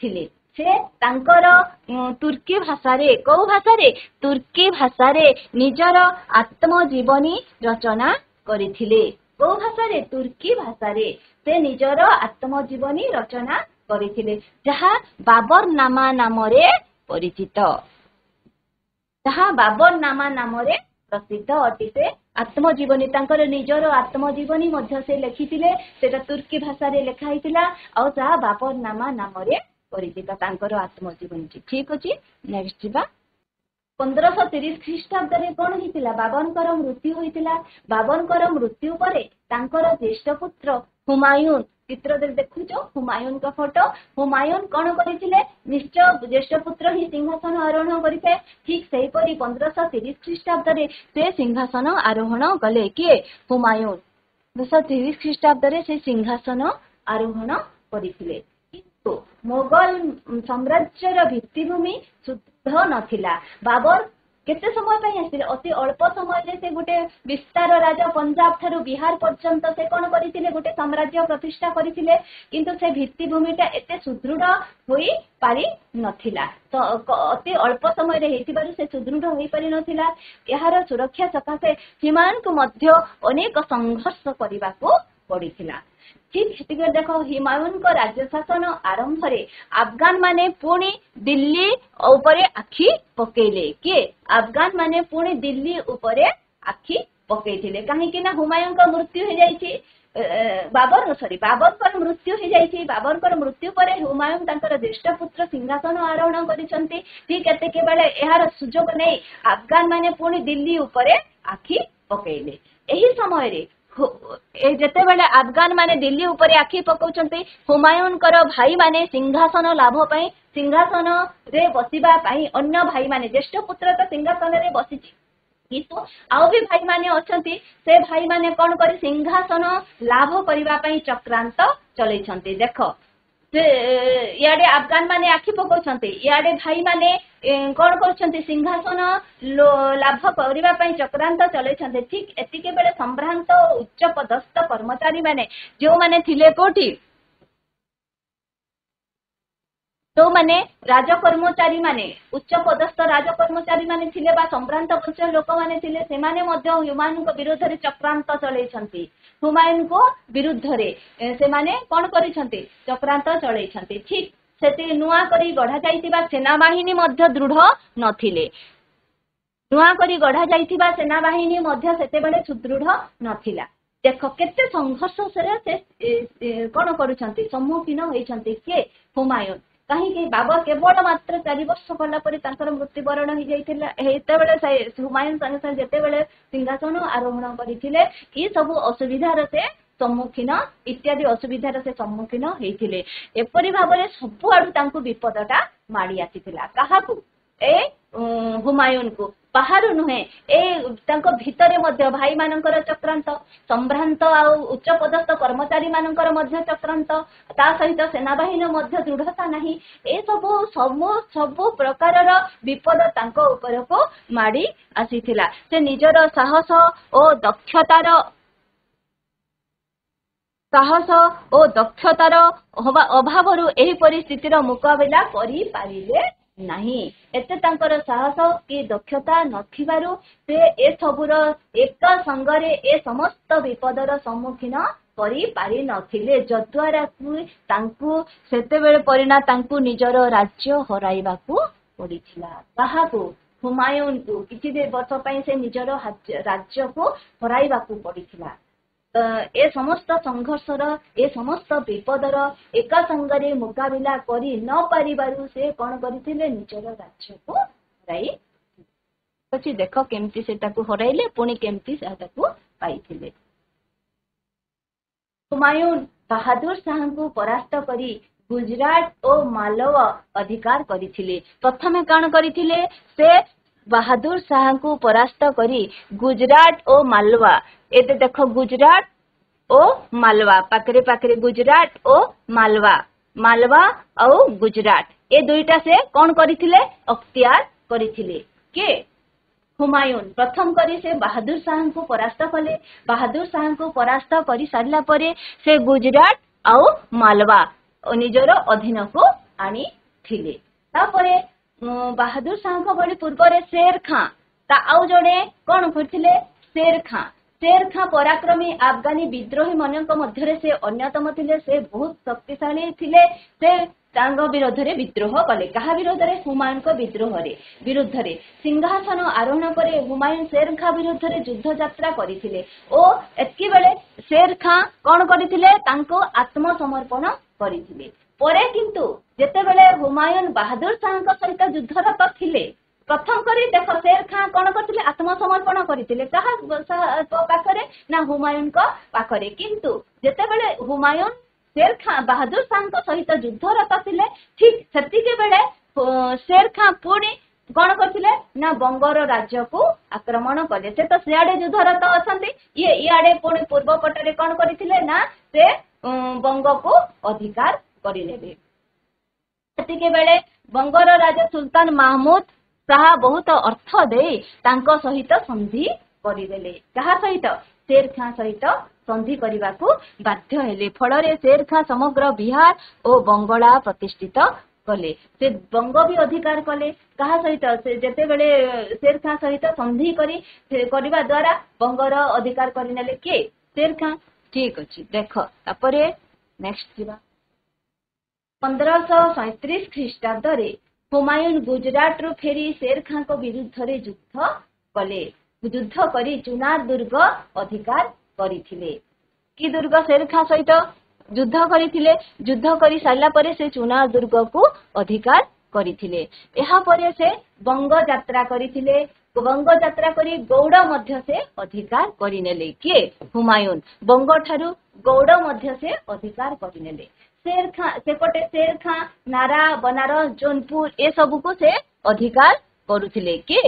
ଥିଲେ। ସେ ତାଙ୍କର ତୁର୍କୀ ଭାଷାରେ, କୋଉ ଭାଷାରେ? ତୁର୍କୀ ଭାଷାରେ ନିଜର ଆତ୍ମଜୀବନୀ ରଚନା କରିଥିଲେ। କୋଉ ଭାଷାରେ? ତୁର୍କୀ ଭାଷାରେ ସେ ନିଜର ଆତ୍ମଜୀବନୀ ରଚନା କରିଥିଲେ, ଯାହା ବାବରନାମା ନାମରେ ପରିଚିତ ତାହା ବାବର ନାମା ନାମରେ ପ୍ରସିଦ୍ଧ ଅଟେ ସେ ଆତ୍ମଜୀବନୀ ତାଙ୍କର ନିଜର ଆତ୍ମଜୀବନୀ ମଧ୍ୟ ସେ ଲେଖିଥିଲେ ସେଟା ତୁର୍କୀ ଭାଷାରେ ଲେଖା ହେଇଥିଲା ଆଉ ତାହା ବାବର ନାମା ନାମରେ ପରିଚିତ ତାଙ୍କର ଆତ୍ମଜୀବନୀ ଠିକ ଅଛି ନେକ୍ସଟ ଯିବା 1530 ଖ୍ରୀଷ୍ଟାବ୍ଦରେ କଣ ହେଇଥିଲା ବାବରଙ୍କର ମୃତ୍ୟୁ ହୋଇଥିଲା ବାବରଙ୍କର ମୃତ୍ୟୁ ପରେ ତାଙ୍କର ଜ୍ୟେଷ୍ଠ ପୁତ୍ର ହୁମାୟୁନ ଚିତ୍ରରେ ଦେଖୁଛ ହୁମାୟୁନଙ୍କ ଫଟୋ ହୁମାୟୁନ କଣ କରିଥିଲେ ନିଶ୍ଚୟ ଜ୍ୟେଷ୍ଠ ପୁତ୍ର ହିଁ ସିଂହାସନ ଆରୋହଣ କରିଥାଏ ଠିକ ସେହିପରି 1530 ଖ୍ରୀଷ୍ଟାବ୍ଦରେ ସେ ସିଂହାସନ ଆରୋହଣ କଲେ କିଏ ହୁମାୟୁନ 1530 ଖ୍ରୀଷ୍ଟାବ୍ଦରେ ସେ ସିଂହାସନ ଆରୋହଣ କରିଥିଲେ କିନ୍ତୁ ମୋଗଲ ସାମ୍ରାଜ୍ୟର ଭିତ୍ତିଭୂମି ସୁଦୃଢ ନଥିଲା ବାବର କେତେ ସମୟ ପାଇଁ ଆସିଥିଲେ ଅତି ଅଳ୍ପ ସମୟରେ ସେ ଗୋଟେ ବିସ୍ତାର ରାଜା ପଞ୍ଜାବ ଠାରୁ ବିହାର ପର୍ଯ୍ୟନ୍ତ ସେ କଣ କରିଥିଲେ ଗୋଟେ ସାମ୍ରାଜ୍ୟ ପ୍ରତିଷ୍ଠା କରିଥିଲେ କିନ୍ତୁ ସେ ଭିତ୍ତିଭୂମିଟା ଏତେ ସୁଦୃଢ ହୋଇ ପାରି ନଥିଲା ତ ଅତି ଅଳ୍ପ ସମୟରେ ହେଇଥିବାରୁ ସେ ସୁଦୃଢ ହୋଇପାରି ନଥିଲା ଏହାର ସୁରକ୍ଷା ସକାଶେ ହିମାୟନଙ୍କୁ ମଧ୍ୟ ଅନେକ ସଂଘର୍ଷ କରିବାକୁ ପଡିଥିଲା ଠିକ ସେତିକି ଦେଖ ହିମାୟୁନଙ୍କ ରାଜ୍ୟ ଶାସନ ଆରମ୍ଭରେ ଆଫଗାନ ମାନେ ପୁଣି ଦିଲ୍ଲୀ ଉପରେ ଆଖି ପକେଇଲେ କିଏ ଆଫଗାନ ମାନେ ପୁଣି ଦିଲ୍ଲୀ ଉପରେ ଆଖି ପକେଇଥିଲେ କାହିଁକି ନା ହୁମାୟୁନଙ୍କ ମୃତ୍ୟୁ ହେଇଯାଇଛି ବାବରଙ୍କର ମୃତ୍ୟୁ ହେଇଯାଇଛି ବାବରଙ୍କର ମୃତ୍ୟୁ ପରେ ହୁମାୟୁନ ତାଙ୍କର ଜ୍ୟେଷ୍ଠ ପୁତ୍ର ସିଂହାସନ ଆରୋହଣ କରିଛନ୍ତି ଠିକ ଏତିକି ବେଳେ ଏହାର ସୁଯୋଗ ନେଇ ଆଫଗାନ ମାନେ ପୁଣି ଦିଲ୍ଲୀ ଉପରେ ଆଖି ପକେଇଲେ ଏହି ସମୟରେ ଯେତେବେଳେ ଆଫଗାନ ମାନେ ଦିଲ୍ଲୀ ଉପରେ ଆଖି ପକାଉଛନ୍ତି ହୁମାୟୁନଙ୍କର ଭାଇମାନେ ସିଂହାସନ ଲାଭ ପାଇଁ ସିଂହାସନରେ ବସିବା ପାଇଁ ଅନ୍ୟ ଭାଇମାନେ ଜ୍ୟେଷ୍ଠ ପୁତ୍ର ତ ସିଂହାସନରେ ବସିଛି କିନ୍ତୁ ଆଉ ବି ଭାଇମାନେ ଅଛନ୍ତି ସେ ଭାଇମାନେ କଣ କରି ସିଂହାସନ ଲାଭ କରିବା ପାଇଁ ଚକ୍ରାନ୍ତ ଚଲେଇଛନ୍ତି ଦେଖ ସେ ଇଆଡେ ଆଫଗାନ ମାନେ ଆଖି ପକାଉଛନ୍ତି ଇଆଡେ ଭାଇମାନେ କଣ କରୁଛନ୍ତି ସିଂହାସନ ଲାଭ କରିବା ପାଇଁ ଚକ୍ରାନ୍ତ ଚଲେଇଛନ୍ତି ଠିକ ଏତିକି ବେଳେ ସମ୍ଭ୍ରାନ୍ତ ଓ ଉଚ୍ଚ ପଦସ୍ଥ କର୍ମଚାରୀ ମାନେ ଯେଉଁମାନେ ଥିଲେ କୋଉଠି ଯୋଉମାନେ ରାଜକର୍ମଚାରୀ ମାନେ ଉଚ୍ଚ ପଦସ୍ଥ ରାଜକର୍ମଚାରୀ ମାନେ ଥିଲେ ବା ସମ୍ଭ୍ରାନ୍ତ ପର୍ଯ୍ୟାୟ ଲୋକମାନେ ଥିଲେ ସେମାନେ ମଧ୍ୟ ହୁମାୟୁନଙ୍କ ବିରୁଦ୍ଧରେ ଚକ୍ରାନ୍ତ ଚଲେଇଛନ୍ତି ହୁମାୟୁନଙ୍କ ବିରୁଦ୍ଧରେ ସେମାନେ କଣ କରିଛନ୍ତି ଚକ୍ରାନ୍ତ ଚଲେଇଛନ୍ତି ଠିକ ସେଠି ନୂଆ କରି ଗଢା ଯାଇଥିବା ସେନାବାହିନୀ ମଧ୍ୟ ଦୃଢ ନଥିଲେ ନୂଆ କରି ଗଢା ଯାଇଥିବା ସେନାବାହିନୀ ମଧ୍ୟ ସେତେବେଳେ ସୁଦୃଢ ନଥିଲା ଦେଖ କେତେ ସଂଘର୍ଷରେ ସେ କଣ କରୁଛନ୍ତି ସମ୍ମୁଖୀନ ହୋଇଛନ୍ତି କିଏ ହୁମାୟୁନ କାହିଁକି ବାବର କେବଳ ମାତ୍ର 4 ବର୍ଷ ଗଲା ପରେ ତାଙ୍କର ମୃତ୍ୟୁବରଣ ହେଇଯାଇଥିଲା ସେତେବେଳେ ହୁମାୟୁନ ସାଙ୍ଗେ ସାଙ୍ଗେ ଯେତେବେଳେ ସିଂହାସନ ଆରୋହଣ କରିଥିଲେ ଏ ସବୁ ଅସୁବିଧାର ସେ ସମ୍ମୁଖୀନ ଇତ୍ୟାଦି ଅସୁବିଧାର ସେ ସମ୍ମୁଖୀନ ହେଇଥିଲେ ଏପରି ଭାବରେ ସବୁଆଡୁ ତାଙ୍କୁ ବିପଦଟା ମାଡି ଆସିଥିଲା କାହାକୁ ଏ ହୁମାୟୁନକୁ ବାହାରୁ ନୁହେଁ ଏ ତାଙ୍କ ଭିତରେ ମଧ୍ୟ ଭାଇମାନଙ୍କର ଚକ୍ରାନ୍ତ ସମ୍ଭ୍ରାନ୍ତ ଆଉ ଉଚ୍ଚ ପଦସ୍ଥ କର୍ମଚାରୀ ମାନଙ୍କର ମଧ୍ୟ ଚକ୍ରାନ୍ତ ତା ସହିତ ସେନାବାହିନୀ ମଧ୍ୟ ଦୃଢତା ନାହିଁ ଏ ସବୁ ପ୍ରକାରର ବିପଦ ତାଙ୍କ ଉପରକୁ ମାଡି ଆସିଥିଲା ସେ ନିଜର ସାହସ ଓ ଦକ୍ଷତାର ଅଭାବରୁ ଏହି ପରିସ୍ଥିତିର ମୁକାବିଲା କରିପାରିଲେ ନାହିଁ ଏତେ ତାଙ୍କର ସାହସ କି ଦକ୍ଷତା ନଥିବାରୁ ସେ ଏସବୁର ଏକ ସଙ୍ଗରେ ଏ ସମସ୍ତ ବିପଦର ସମ୍ମୁଖୀନ କରିପାରି ନଥିଲେ ଯଦ୍ୱାରା ତାଙ୍କୁ ସେତେବେଳେ ପରିଣା ତାଙ୍କୁ ନିଜର ରାଜ୍ୟ ହରାଇବାକୁ ପଡିଥିଲା କାହାକୁ ହୁମାୟୁନକୁ କିଛି ବର୍ଷ ପାଇଁ ସେ ନିଜର ରାଜ୍ୟକୁ ହରାଇବାକୁ ପଡିଥିଲା ଏ ସମସ୍ତ ସଂଘର୍ଷର ଏ ସମସ୍ତ ବିପଦର ଏକା ସଙ୍ଗରେ ମୁକାବିଲା କରି ନ ପାରିବାରୁ ସେ କଣ କରିଥିଲେ ନିଜର ରାଜ୍ୟକୁ ହରାଇ ଅଛି ଦେଖ କେମିତି ସେଟାକୁ ହରାଇଲେ ପୁଣି କେମିତି ସେଟାକୁ ପାଇଥିଲେ ହୁମାୟୁନ ବାହାଦୁର ଶାହଙ୍କୁ ପରାସ୍ତ କରି ଗୁଜରାଟ ଓ ମାଲୱା ଅଧିକାର କରିଥିଲେ ପ୍ରଥମେ କଣ କରିଥିଲେ ସେ ବାହାଦୁର ଶାହଙ୍କୁ ପରାସ୍ତ କରି ଗୁଜରାଟ ଓ ମାଲୱା ଏତେ ଦେଖ ଗୁଜରାଟ ଓ ମାଲୱା ପାଖରେ ପାଖରେ ଗୁଜରାଟ ଓ ମାଲୱା ଆଉ ଗୁଜରାଟ ଏ ଦୁଇଟା ସେ କଣ କରିଥିଲେ ଅକ୍ତିଆର କରିଥିଲେ କିଏ ହୁମାୟୁନ ପ୍ରଥମ କରି ସେ ବାହାଦୁର ଶାହଙ୍କୁ ପରାସ୍ତ କଲେ ବାହାଦୁର ଶାହଙ୍କୁ ପରାସ୍ତ କରି ସାରିଲା ପରେ ସେ ଗୁଜରାଟ ଆଉ ମାଲୱା ନିଜର ଅଧୀନକୁ ଆଣିଥିଲେ ତାପରେ ବାହାଦୁର ଶାହଙ୍କ ଭଳି ପୂର୍ବରେ ଶେର ଖାଁ ଆଉ ଜଣେ କଣ କରିଥିଲେ ଶେର ଖାଁ ପରାକ୍ରମୀ ଆଫଗାନୀ ବିଦ୍ରୋହୀ ମାନଙ୍କ ମଧ୍ୟରେ ସେ ଅନ୍ୟତମ ଥିଲେ ସେ ବହୁତ ଶକ୍ତିଶାଳୀ ଥିଲେ ସେ ତାଙ୍କ ବିରୋଧରେ ବିଦ୍ରୋହ କଲେ। କାହା ବିରୋଧରେ? ହୁମାୟୁନଙ୍କ ବିରୁଦ୍ଧରେ। ସିଂହାସନ ଆରୋହଣ ପରେ ହୁମାୟୁନ ଶେର ଖାଁ ବିରୁଦ୍ଧରେ ଯୁଦ୍ଧ ଯାତ୍ରା କରିଥିଲେ ଓ ଏତିକି ବେଳେ ଶେର ଖାଁ କଣ କରିଥିଲେ? ତାଙ୍କୁ ଆତ୍ମସମର୍ପଣ କରିଥିଲେ। ପରେ କିନ୍ତୁ ଯେତେବେଳେ ହୁମାୟୁନ ବାହାଦୁର ଶାହଙ୍କ ସହିତ ଯୁଦ୍ଧରତ ଥିଲେ, ପ୍ରଥମ କରି ଦେଖ ଶେର ଖାଁ କଣ କରିଥିଲେ? ଆତ୍ମସମର୍ପଣ କରିଥିଲେ। କାହା ପାଖରେ? ନା ହୁମାୟୁନଙ୍କ ପାଖରେ। କିନ୍ତୁ ଯେତେବେଳେ ହୁମାୟୁନ ଶେର ଖାଁ ବାହାଦୁର ଶାହଙ୍କ ସହିତ ଯୁଦ୍ଧରତ ଥିଲେ, ଠିକ ସେତିକି ବେଳେ ଶେର ଖାଁ ପୁଣି କଣ କରିଥିଲେ? ନା ବଙ୍ଗର ରାଜ୍ୟକୁ ଆକ୍ରମଣ କଲେ। ସେ ତ ସିଆଡେ ଯୁଦ୍ଧରତ ଅଛନ୍ତି, ଇଆଡେ ପୁଣି ପୂର୍ବ ପଟରେ କଣ କରିଥିଲେ? ନା ସେ ବଙ୍ଗକୁ ଅଧିକାର କରିନେଲେ। ସେତିକି ବେଳେ ବଙ୍ଗର ରାଜା ସୁଲତାନ ମାହମୁଦ ତାହା ବହୁତ ଅର୍ଥ ଦେଇ ତାଙ୍କ ସହିତ ସନ୍ଧି କରିଦେଲେ। କାହା ସହିତ? ଶେର ଖାଁ ସହିତ ସନ୍ଧି କରିବାକୁ ବାଧ୍ୟ ହେଲେ। ଫଳରେ ଶେର ଖାଁ ସମଗ୍ର ବିହାର ଓ ବଙ୍ଗଳା ପ୍ରତିଷ୍ଠିତ କଲେ। ସେ ବଙ୍ଗ ବି ଅଧିକାର କଲେ। କାହା ସହିତ? ସେ ଯେତେବେଳେ ଶେର ଖାଁ ସହିତ ସନ୍ଧି କରିବା ଦ୍ୱାରା ବଙ୍ଗର ଅଧିକାର କରିନେଲେ। କିଏ? ଶେର ଖାଁ। ଠିକ ଅଛି, ଦେଖ ତାପରେ ନେକ୍ସଟ ଯିବା। 1537 ଖ୍ରୀଷ୍ଟାବ୍ଦରେ ହୁମାୟୁନ ଗୁଜରାଟରୁ ଫେରି ଶେର ଖାଁଙ୍କ ବିରୁଦ୍ଧରେ ଯୁଦ୍ଧ କଲେ। ଯୁଦ୍ଧ କରି ଚୁନାର ଦୁର୍ଗ ଅଧିକାର କରିଥିଲେ। କି ଦୁର୍ଗ? ଶେର ଖାଁ ସହିତ ଯୁଦ୍ଧ କରିଥିଲେ। ଯୁଦ୍ଧ କରି ସାରିଲା ପରେ ସେ ଚୁନାର ଦୁର୍ଗକୁ ଅଧିକାର କରିଥିଲେ। ଏହାପରେ ସେ ବଙ୍ଗ ଯାତ୍ରା କରିଥିଲେ। ବଙ୍ଗ ଯାତ୍ରା କରି ଗୌଡ଼ ମଧ୍ୟ ସେ ଅଧିକାର କରିନେଲେ। କିଏ? ହୁମାୟୁନ। ବଙ୍ଗ ଠାରୁ ଗୌଡ଼ ମଧ୍ୟ ସେ ଅଧିକାର କରିନେଲେ। ଶେର ଖାଁ ସେପଟେ ଶେର ଖାଁ ନାରା, ବନାରସ, ଜୌନପୁର ଏସବୁକୁ ସେ ଅଧିକାର କରୁଥିଲେ। କିଏ?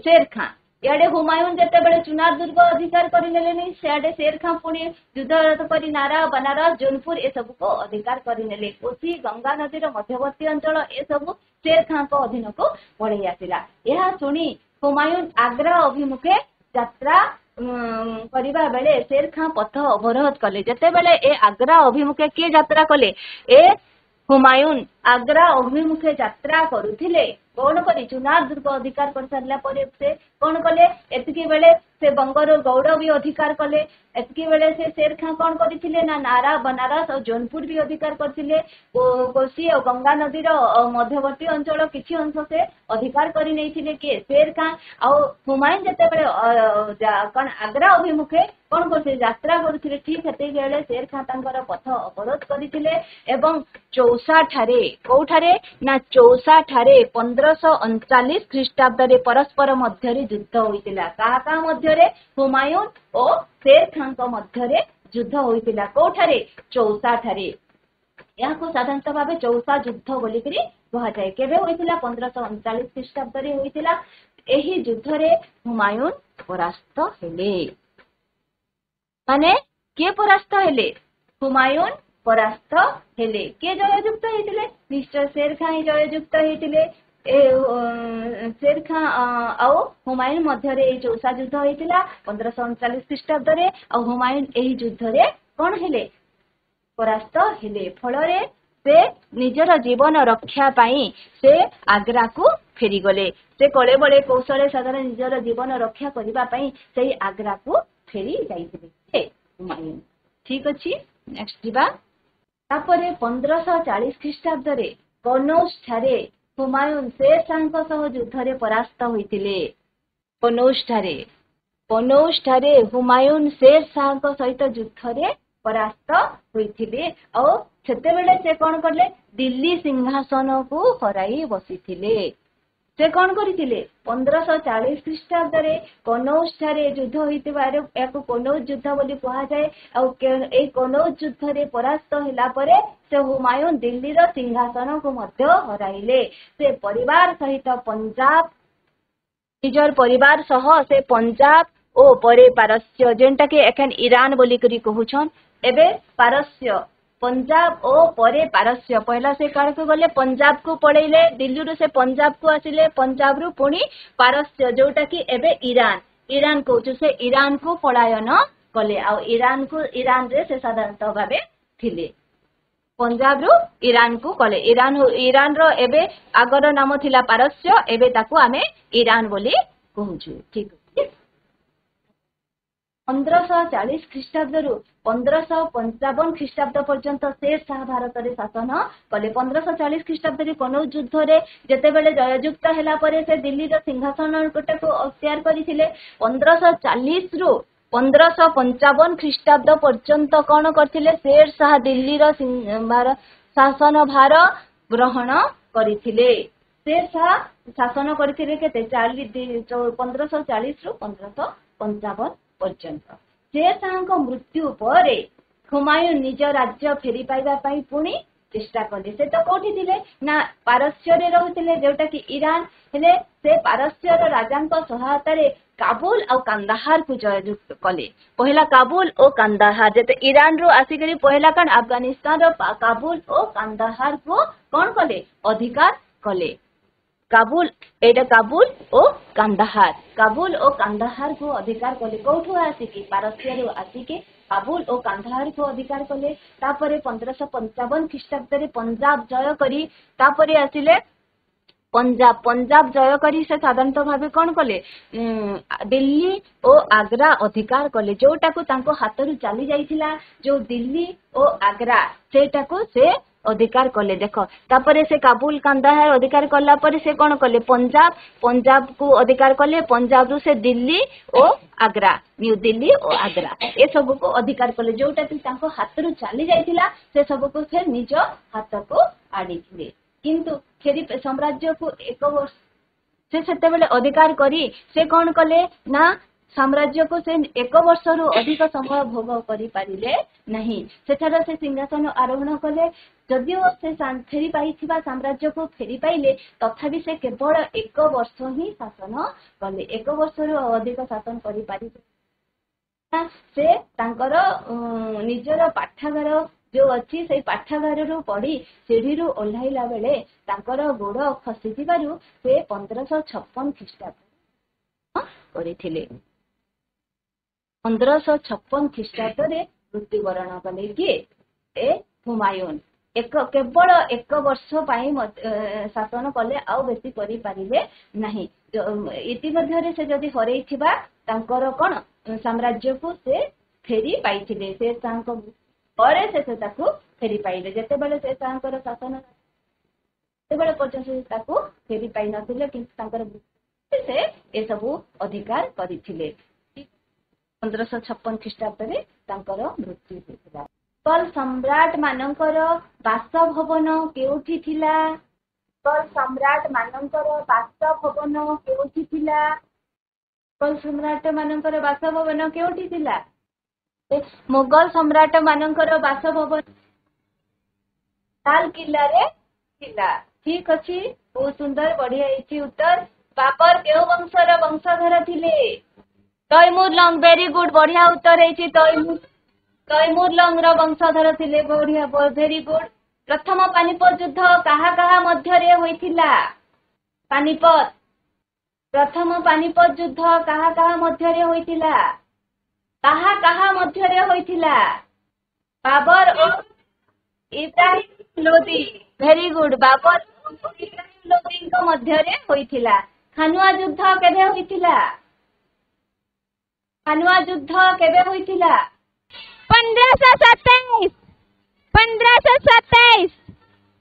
ଶେର ଖାଁ। ଇଆଡେ ହୁମାୟୁନ ଯେତେବେଳେ ଚୁନାର ଦୁର୍ଗ ଅଧିକାର କରିନେଲେନି, ସିଆଡେ ଶେର ଖାଁ ପୁଣି ଯୁଦ୍ଧ କରି ନାରା, ବନାରସ, ଜୌନପୁର ଏସବୁକୁ ଅଧିକାର କରିନେଲେ। କୋଶି, ଗଙ୍ଗା ନଦୀର ମଧ୍ୟବର୍ତ୍ତୀ ଅଞ୍ଚଳ ଏସବୁ ଶେର ଖାଁଙ୍କ ଅଧୀନକୁ ପଳେଇ ଆସିଲା। ଏହା ଶୁଣି ହୁମାୟୁନ ଆଗ୍ରା ଅଭିମୁଖେ ଯାତ୍ରା କରିବା ବେଳେ ଶେର ଖାଁ ପଥ ଅବରୋଧ କଲେ। ଯେତେବେଳେ ଏ ଆଗ୍ରା ଅଭିମୁଖେ କିଏ ଯାତ୍ରା କଲେ? ହୁମାୟୁନ ଆଗ୍ରା ଅଭିମୁଖେ ଯାତ୍ରା କରୁଥିଲେ। କଣ କରି? ଚୁନାର ଦୁର୍ଗ ଅଧିକାର କରିସାରିଲା ପରେ ସେ କଣ କଲେ? ଏତିକି ବେଳେ ସେ ବଙ୍ଗର ଗୌଡ଼ ବି ଅଧିକାର କଲେ। ଏତିକି ବେଳେ ସେ ଶେର ଖାଁ କଣ କରିଥିଲେ? ନା ନାରା, ବନାରସ ଆଉ ଜୌନପୁର ବି ଅଧିକାର କରିଥିଲେ। କୋଶି ଆଉ ଗଙ୍ଗା ନଦୀର ମଧ୍ୟବର୍ତ୍ତୀ ଅଞ୍ଚଳ କିଛି ଅଂଶ ସେ ଅଧିକାର କରି ନେଇଥିଲେ। କିଏ? ଶେର ଖାଁ। ଆଉ ହୁମାୟୁନ ଯେତେବେଳେ କଣ ଆଗ୍ରା ଅଭିମୁଖେ କଣ କରୁଥିଲେ? ଯାତ୍ରା କରୁଥିଲେ। ଠିକ ସେତିକି ବେଳେ ଶେର ଖାଁ ତାଙ୍କର ପଥ ଅବରୋଧ କରିଥିଲେ ଏବଂ ଚୌସା ଠାରେ, କୋଉଠାରେ? ନା ଚୌସା ଠାରେ 1539 ଖ୍ରୀଷ୍ଟାବ୍ଦରେ ପରସ୍ପର ମଧ୍ୟରେ ଯୁଦ୍ଧ ହୋଇଥିଲା। କାହା ମଧ୍ୟରେ? ହୁମାୟୁନ ଓ ଶେର ଖାଁଙ୍କ ମଧ୍ୟରେ ଯୁଦ୍ଧ ହୋଇଥିଲା। କୋଉଠାରେ? ଚୌସା ଠାରେ। ଏହାକୁ ସାଧାରଣତଃ ଭାବେ ଚୌସା ଯୁଦ୍ଧ ବୋଲିକରି କୁହାଯାଏ। କେବେ ହୋଇଥିଲା? 1539 ଖ୍ରୀଷ୍ଟାବ୍ଦରେ ହୋଇଥିଲା। ଏହି ଯୁଦ୍ଧରେ ହୁମାୟୁନ ପରାସ୍ତ ହେଲେ। ମାନେ କିଏ ପରାସ୍ତ ହେଲେ? ହୁମାୟୁନ ପରାସ୍ତ ହେଲେ। କିଏ ଜୟଯୁକ୍ତ ହେଇଥିଲେ? ନିଶ୍ଚୟ ଶେର ଖାଁ ହିଁ ଜୟଯୁକ୍ତ ହେଇଥିଲେ। ଶେର ଖାଁ ଆଉ ହୁମାୟୁନ ମଧ୍ୟରେ ଏହି ଚୌସା ଯୁଦ୍ଧ ହେଇଥିଲା 1539 ଖ୍ରୀଷ୍ଟାବ୍ଦରେ। ଆଉ ହୁମାୟୁନ ଏହି ଯୁଦ୍ଧରେ କଣ ହେଲେ? ପରାସ୍ତ ହେଲେ। ଫଳରେ ସେ ନିଜର ଜୀବନ ରକ୍ଷା ପାଇଁ ସେ ଆଗ୍ରାକୁ ଫେରିଗଲେ। ସେ କଳେ ବଳେ କୌଶଳେ ସାଧାରଣ ନିଜର ଜୀବନ ରକ୍ଷା କରିବା ପାଇଁ ସେଇ ଆଗ୍ରାକୁ ଫେରି ଯାଇଥିଲେ ହୁମାୟୁନ। ଠିକ ଅଛି, ନେକ୍ସଟ ଯିବା। ତାପରେ 1540 ଖ୍ରୀଷ୍ଟାବ୍ଦରେ କନୌଜ ଠାରେ ହୁମାୟୁନ ଶେର ଖାଁଙ୍କ ସହ ଯୁଦ୍ଧରେ ପରାସ୍ତ ହୋଇଥିଲେ। କନୌଜ ଠାରେ ହୁମାୟୁନ ଶେର ଖାଁଙ୍କ ସହିତ ଯୁଦ୍ଧରେ ପରାସ୍ତ ହୋଇଥିଲେ। ଆଉ ସେତେବେଳେ ସେ କଣ କଲେ? ଦିଲ୍ଲୀ ସିଂହାସନକୁ ହରାଇ ବସିଥିଲେ। ସେ କଣ କରିଥିଲେ? 1540 ଖ୍ରୀଷ୍ଟାବ୍ଦରେ କନୌଜ ଠାରେ ଯୁଦ୍ଧ ହୋଇଥିବାରୁ ଏହାକୁ କନୌଜ ଯୁଦ୍ଧ ବୋଲି କୁହାଯାଏ। ଆଉ ଏହି କନୌଜ ଯୁଦ୍ଧରେ ପରାସ୍ତ ହେଲା ପରେ ସେ ହୁମାୟୁନ ଦିଲ୍ଲୀର ସିଂହାସନକୁ ମଧ୍ୟ ହରାଇଲେ। ସେ ପରିବାର ସହିତ ପଞ୍ଜାବ, ନିଜର ପରିବାର ସହ ସେ ପଞ୍ଜାବ ଓ ପରେ ପାରସ୍ୟ, ଯେନ୍ଟାକି ଏଖାନ ଇରାନ ବୋଲିକରି କହୁଛନ୍। ଏବେ ପାରସ୍ୟ, ପଞ୍ଜାବ ଓ ପରେ ପାରସ୍ୟ। ପହିଲା ସେ କାହାକୁ ଗଲେ? ପଞ୍ଜାବକୁ ପଳେଇଲେ। ଦିଲ୍ଲୀରୁ ସେ ପଞ୍ଜାବକୁ ଆସିଲେ। ପଞ୍ଜାବରୁ ପୁଣି ପାରସ୍ୟ, ଯୋଉଟା କି ଏବେ ଇରାନ କହୁଛୁ। ସେ ଇରାନକୁ ପଳାୟନ କଲେ। ଆଉ ଇରାନରେ ସେ ସାଧାରଣତଃ ଭାବେ ଥିଲେ। ପଞ୍ଜାବରୁ ଇରାନକୁ ଗଲେ। ଇରାନର ଏବେ ଆଗର ନାମ ଥିଲା ପାରସ୍ୟ, ଏବେ ତାକୁ ଆମେ ଇରାନ ବୋଲି କହୁଛୁ। ଠିକ ଅଛି। 1540 ଖ୍ରୀଷ୍ଟାବ୍ଦରୁ 1555 ଖ୍ରୀଷ୍ଟାବ୍ଦ ପର୍ଯ୍ୟନ୍ତ ଶେର ଶାହ ଭାରତରେ ଶାସନ କଲେ। 1540 ଖ୍ରୀଷ୍ଟାବ୍ଦରେ କନୌଜ ଯୁଦ୍ଧରେ ଯେତେବେଳେ ଜୟଯୁକ୍ତ ହେଲା ପରେ ସେ ଦିଲ୍ଲୀର ସିଂହାସନଟାକୁ ଅକ୍ତିଆର କରିଥିଲେ। 1540ରୁ 1555 ଖ୍ରୀଷ୍ଟାବ୍ଦ ପର୍ଯ୍ୟନ୍ତ କଣ କରିଥିଲେ? ଶେର ଶାହ ଦିଲ୍ଲୀର ଶାସନ ଭାର ଗ୍ରହଣ କରିଥିଲେ। ଶେର ଶାହ ଶାସନ କରିଥିଲେ କେତେ? 1540ରୁ 1555 ପର୍ଯ୍ୟନ୍ତ। ଶେର ଶାହଙ୍କ ମୃତ୍ୟୁ ପରେ ହୁମାୟୁନ ନିଜ ରାଜ୍ୟ ଫେରି ପାଇବା ପାଇଁ ପୁଣି ଚେଷ୍ଟା କଲେ। ସେ ତ କୋଉଠି ଥିଲେ ନା ପାରସ୍ୟରେ ରହୁଥିଲେ, ଯୋଉଟା କି ଇରାନ। ହେଲେ ସେ ପାରସ୍ୟର ରାଜାଙ୍କ ସହାୟତାରେ କାବୁଲ ଆଉ କାନ୍ଦାହାରକୁ ଜୟଯୁକ୍ତ କଲେ। ପହିଲା କାବୁଲ ଓ କାନ୍ଦାହାର, ଯେତେ ଇରାନରୁ ଆସିକରି ପହିଲା କଣ ଆଫଗାନିସ୍ତାନର କାବୁଲ ଓ କାନ୍ଦାହାରକୁ କଣ କଲେ? ଅଧିକାର କଲେ। କାବୁଲ, ଏଇଟା କାବୁଲ ଓ କାନ୍ଦାହାର, କାବୁଲ ଓ କାନ୍ଦାହାରକୁ ଅଧିକାର କଲେ। କୋଉଠୁ ଆସିକି? ପାରସ୍ୟରୁ ଆସିକି କାବୁଲ ଓ କାନ୍ଦାହାରକୁ ଅଧିକାର କଲେ। ତାପରେ 1555 ଖ୍ରୀଷ୍ଟାବ୍ଦରେ ପଞ୍ଜାବ ଜୟ କରି ତାପରେ ଆସିଲେ ପଞ୍ଜାବ ଜୟ କରି ସେ ସାଧାରଣତଃ ଭାବେ କଣ କଲେ? ଦିଲ୍ଲୀ ଓ ଆଗ୍ରା ଅଧିକାର କଲେ। ଯୋଉଟାକୁ ତାଙ୍କ ହାତରୁ ଚାଲି ଯାଇଥିଲା, ଯୋଉ ଦିଲ୍ଲୀ ଓ ଆଗ୍ରା, ସେଇଟାକୁ ସେ ଅଧିକାର କଲେ। ଦେଖ, ତାପରେ ସେ କାବୁଲ କାନ୍ଦାହାର ଅଧିକାର କଲା ପରେ ସେ କଣ କଲେ? ପଞ୍ଜାବକୁ ଅଧିକାର କଲେ। ପଞ୍ଜାବରୁ ସେ ଦିଲ୍ଲୀ ଓ ଆଗ୍ରା, ନ୍ୟୁ ଦିଲ୍ଲୀ ଓ ଆଗ୍ରା ଏସବୁକୁ ଅଧିକାର କଲେ। ଯୋଉଟା କି ତାଙ୍କ ହାତରୁ ଚାଲି ଯାଇଥିଲା ସେ ସବୁକୁ ସେ ନିଜ ହାତକୁ ଆଣିଥିଲେ। କିନ୍ତୁ ଫେରି ସାମ୍ରାଜ୍ୟକୁ 1 ବର୍ଷ ସେ ସେତେବେଳେ ଅଧିକାର କରି ସେ କଣ କଲେ ନା ସାମ୍ରାଜ୍ୟକୁ ସେ 1 ବର୍ଷରୁ ଅଧିକ ସମୟ ଭୋଗ କରିପାରିଲେ ନାହିଁ। ସେଠାରେ ସେ ସିଂହାସନ ଆରୋହଣ କଲେ। ଯଦିଓ ସେ ଫେରି ପାଇଥିବା ସାମ୍ରାଜ୍ୟକୁ ଫେରି ପାଇଲେ, ତଥାପି ସେ କେବଳ 1 ବର୍ଷ ହିଁ ଶାସନ କଲେ। 1 ବର୍ଷରୁ ଅଧିକ ଶାସନ କରିପାରିଲେ। ସେ ତାଙ୍କର ନିଜର ପାଠାଗାର ଯୋଉ ଅଛି ସେଇ ପାଠାଗାରରୁ ପଢି ସିଢିରୁ ଓହ୍ଲାଇଲା ବେଳେ ତାଙ୍କର ଗୋଡ ଖସିଯିବାରୁ ସେ 1556 ଖ୍ରୀଷ୍ଟାବ୍ଦ କରିଥିଲେ। 1556 ଖ୍ରୀଷ୍ଟାବ୍ଦରେ ମୃତ୍ୟୁବରଣ କଲେ। କିଏ? ହୁମାୟୁନ। କେବଳ 1 ବର୍ଷ ପାଇଁ ଶାସନ କଲେ, ଆଉ ବେଶୀ କରିପାରିଲେ ନାହିଁ। ଇତିମଧ୍ୟରେ ସେ ଯଦି ହରେଇଥିବା ତାଙ୍କର କଣ ସାମ୍ରାଜ୍ୟକୁ ସେ ଫେରି ପାଇଥିଲେ। ସେ ତାଙ୍କ ପରେ ସେ ତାକୁ ଫେରି ପାଇଲେ। ଯେତେବେଳେ ସେ ତାଙ୍କର ଶାସନ ସେତେବେଳେ ପର୍ଯ୍ୟନ୍ତ ତାକୁ ଫେରି ପାଇ ନଥିଲେ, କିନ୍ତୁ ତାଙ୍କର ସେ ଏସବୁ ଅଧିକାର କରିଥିଲେ। 1556 ଖ୍ରୀଷ୍ଟାବ୍ଦରେ ତାଙ୍କର ମୃତ୍ୟୁ ହୋଇଥିଲା। ମୋଗଲ ସମ୍ରାଟ ମାନଙ୍କର ବାସଭବନ କେଉଁଠି ଥିଲା? ମୋଗଲ ସମ୍ରାଟ ମାନଙ୍କର ବାସଭବନ କେଉଁଠି ଥିଲା? ମୋଗଲ ସମ୍ରାଟ ମାନଙ୍କର ବାସଭବନ କେଉଁଠି ଥିଲା? ମୋଗଲ ସମ୍ରାଟ ମାନଙ୍କର ବାସଭବନ ଲାଲକିଲ୍ଲାରେ ଥିଲା। ଠିକ ଅଛି, ବହୁତ ସୁନ୍ଦର, ବଢିଆ ହେଇଛି ଉତ୍ତର। ବାବର କେଉଁ ବଂଶର ବଂଶଧର ଥିଲେ? ତୈମୁରଲଙ୍ଗ। ଭେରି ଗୁଡ, ବଢିଆ ଉତ୍ତର ହେଇଛି। ତୈମୁରଲଙ୍ଗର ବଂଶଧର ଥିଲେ। ବଢିଆ, ଭେରି ଗୁଡ। ପ୍ରଥମ ପାନିପତ ଯୁଦ୍ଧ କାହା କାହା ମଧ୍ୟରେ ହୋଇଥିଲା? ପାନିପତ। ପ୍ରଥମ ପାନିପତ ଯୁଦ୍ଧ କାହା କାହା ମଧ୍ୟରେ ହୋଇଥିଲା? କାହା କାହା ମଧ୍ୟରେ ହୋଇଥିଲା? ବାବର ଓ ଇବ୍ରାହିମ ଲୋଦି। ଭେରି ଗୁଡ, ବାବର ଓ ଇବ୍ରାହିମ ଲୋଦିଙ୍କ ମଧ୍ୟରେ ହୋଇଥିଲା। ଖାନୁଆ ଯୁଦ୍ଧ କେବେ ହୋଇଥିଲା? ଖାନୁଆ ଯୁଦ୍ଧ କେବେ ହୋଇଥିଲା? 1527।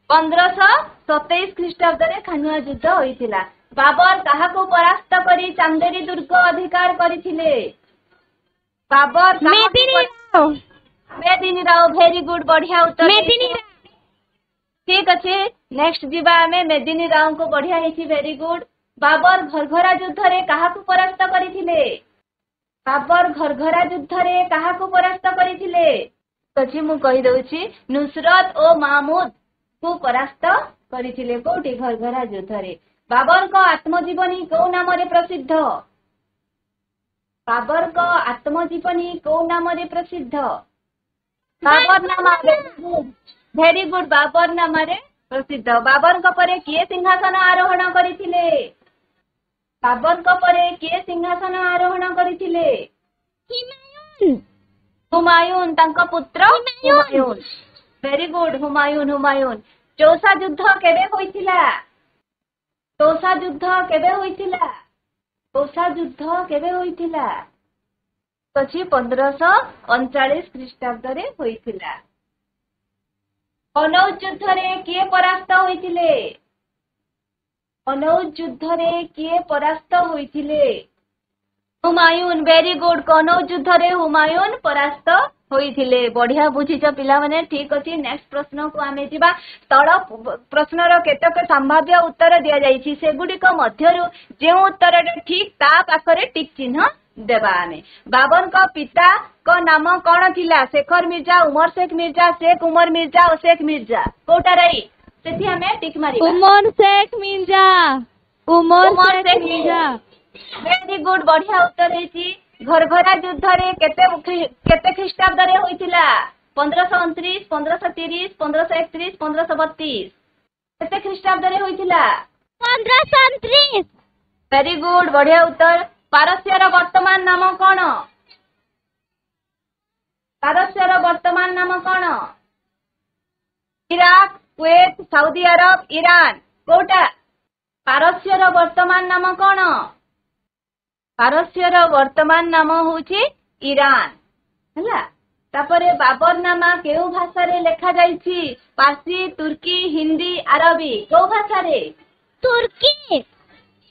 1527 ଖ୍ରୀଷ୍ଟାବ୍ଦରେ ଖାନୁଆ ଯୁଦ୍ଧ ହୋଇଥିଲା। ବାବର କାହାକୁ ପରାସ୍ତ କରି ଚାନ୍ଦେରୀ ଦୁର୍ଗ ଅଧିକାର କରିଥିଲେ? ବାବର ମେଦିନୀ ରାଓ। ଭେରି ଗୁଡ, ବଢିଆ ଉତ୍ତର। ଠିକ ଅଛି, ନେକ୍ସଟ ଯିବା ଆମେ ମେଦିନୀ ରାଓଙ୍କୁ। ବଢିଆ ହେଇଛି, ଭେରି ଗୁଡ। ବାବର ଘରଘରା ଯୁଦ୍ଧରେ କାହାକୁ ପରାସ୍ତ କରିଥିଲେ? ବାବର ଘରଘରା ଯୁଦ୍ଧରେ କାହାକୁ ପରାସ୍ତ କରିଥିଲେ? ଅଛି, ମୁଁ କହିଦଉଛି, ନୁସରତ ଓ ମାହମୁଦ କୁ ପରାସ୍ତ କରିଥିଲେ। କୋଉଠି? ଘରଘରା ଯୁଦ୍ଧରେ। ବାବରଙ୍କ ଆତ୍ମଜୀବନୀ କୋଉ ନାମରେ ପ୍ରସିଦ୍ଧ? ବାବରଙ୍କ ଆତ୍ମଜୀବନୀ କୋଉ ନାମରେ ପ୍ରସିଦ୍ଧ? ବାବର ନାମା। ଭେରି ଗୁଡ, ବାବର ନାମରେ ପ୍ରସିଦ୍ଧ। ବାବରଙ୍କ ପରେ କିଏ ସିଂହାସନ ଆରୋହଣ କରିଥିଲେ? ବାବରଙ୍କ ପରେ କିଏ ସିଂହାସନ ଆରୋହଣ କରିଥିଲେ? ହୁମାୟୁନ। ତାଙ୍କ ପୁତ୍ର ହୁମାୟୁନ। Very good, Humayun. ଚୌସା ଯୁଦ୍ଧ କେବେ ହୋଇଥିଲା? ଚୌସା ଯୁଦ୍ଧ କେବେ ହୋଇଥିଲା? ଚୌସା ଯୁଦ୍ଧ କେବେ ହୋଇଥିଲା? ଅଛି 1539 ଖ୍ରୀଷ୍ଟାବ୍ଦରେ ହୋଇଥିଲା। କନୌଜ ଯୁଦ୍ଧରେ କିଏ ପରାସ୍ତ ହୋଇଥିଲେ? କନୌଜ ଯୁଦ୍ଧରେ କିଏ ପରାସ୍ତ ହୋଇଥିଲେ? ହୁମାୟୁନ। ଭେରି ଗୁଡ। କନୌଜ ଯୁଦ୍ଧରେ ହୁମାୟୁନ ପରାସ୍ତ ହୋଇଥିଲେ। ବଢିଆ ବୁଝିଛ ପିଲାମାନେ। ଠିକ ଅଛି, ନେକ୍ସଟ ପ୍ରଶ୍ନକୁ ଆମେ ଯିବା। ତଳ ପ୍ରଶ୍ନର କେତେକ ସମ୍ଭାବ୍ୟ ଉତ୍ତର ଦିଆଯାଇଛି, ସେଗୁଡିକ ମଧ୍ୟରୁ ଯେଉଁ ଉତ୍ତରଟା ଠିକ ତା ପାଖରେ ଟିକ ଚିହ୍ନ ଦେବା ଆମେ। ବାବରଙ୍କ ପିତାଙ୍କ ନାମ କଣ ଥିଲା? ଶେଖର ମିର୍ଜା, ଉମର ଶେଖ ମିର୍ଜା, ଶେଖ ଉମର ମିର୍ଜା ଓ ଶେଖ ମିର୍ଜା। କୋଉଟା ରାଇଟ୍? ସେଠି ଆମେ ଟିକ ମାରିବା। उमर शेख मिर्जा। उमर शेख मिर्जा। Very good. ବଢିଆ ଉତ୍ତର ହେଇଛି। ଘରଘରା ଯୁଦ୍ଧରେ କେତେ ଖ୍ରୀଷ୍ଟାବ୍ଦରେ ହୋଇଥିଲା? 1529, 1530, 1531, 1532। କେତେ ଖ୍ରୀଷ୍ଟାବ୍ଦରେ ହୋଇଥିଲା? 1529। Very good. ବଢିଆ ଉତ୍ତର। ପାରସ୍ୟର ବର୍ତ୍ତମାନ ନାମ କଣ? ପାରସ୍ୟର ବର୍ତ୍ତମାନ ନାମ କଣ? Iraq, Kuwait, Saudi Arab, Iran. କୋଉଟା? ପାରସ୍ୟର ବର୍ତ୍ତମାନ ନାମ କଣ? ପାରସ୍ୟର ବର୍ତ୍ତମାନ ନାମ ହଉଛି ଇରାନ। ହେଲା। ତାପରେ ବାବରନାମା କେଉଁ ଭାଷାରେ ଲେଖା ଯାଇଛି? ପାର୍ସୀ, ତୁର୍କୀ, ହିନ୍ଦୀ, ଆରବୀ। କୋଉ ଭାଷାରେ? तुर्की।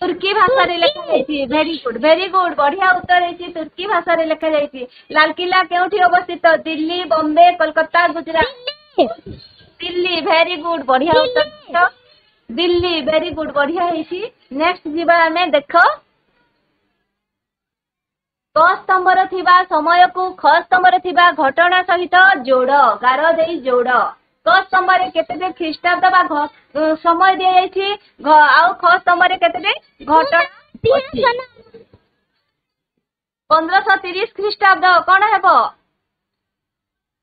ତୁର୍କୀ ଭାଷାରେ ଲେଖା ଯାଇଛି। Very good, very good. ବଢିଆ ଉତ୍ତର ହେଇଛି। ତୁର୍କୀ ଭାଷାରେ ଲେଖା ଯାଇଛି। ଲାଲକିଲ୍ଲା କେଉଁଠି ଅବସ୍ଥିତ? ଦିଲ୍ଲୀ, ବମ୍ବେ, କୋଲକାତା, ଗୁଜରାଟ। ଦିଲ୍ଲୀ। Very good. ବଢିଆ ଉତ୍ତର। ଦିଲ୍ଲୀ। Very good. ବଢିଆ ହେଇଛି। ନେକ୍ସଟ ଯିବା ଆମେ। ଦେଖ, କ ସ୍ତମ୍ଭରେ ଥିବା ସମୟକୁ ଖ ସ୍ତମ୍ଭରେ ଥିବା ଘଟଣା ସହିତ ଯୋଡ। ଗାର ଦେଇ ଯୋଡ। କ ସ୍ତମ୍ଭରେ କେତେ ଖ୍ରୀଷ୍ଟାବ୍ଦ ବା ସମୟ ଦିଆଯାଇଛି, ଆଉ ଖ ସ୍ତମ୍ଭରେ କେତେ ଘଟଣା? 1530 ଖ୍ରୀଷ୍ଟାବ୍ଦ। କଣ ହେବ?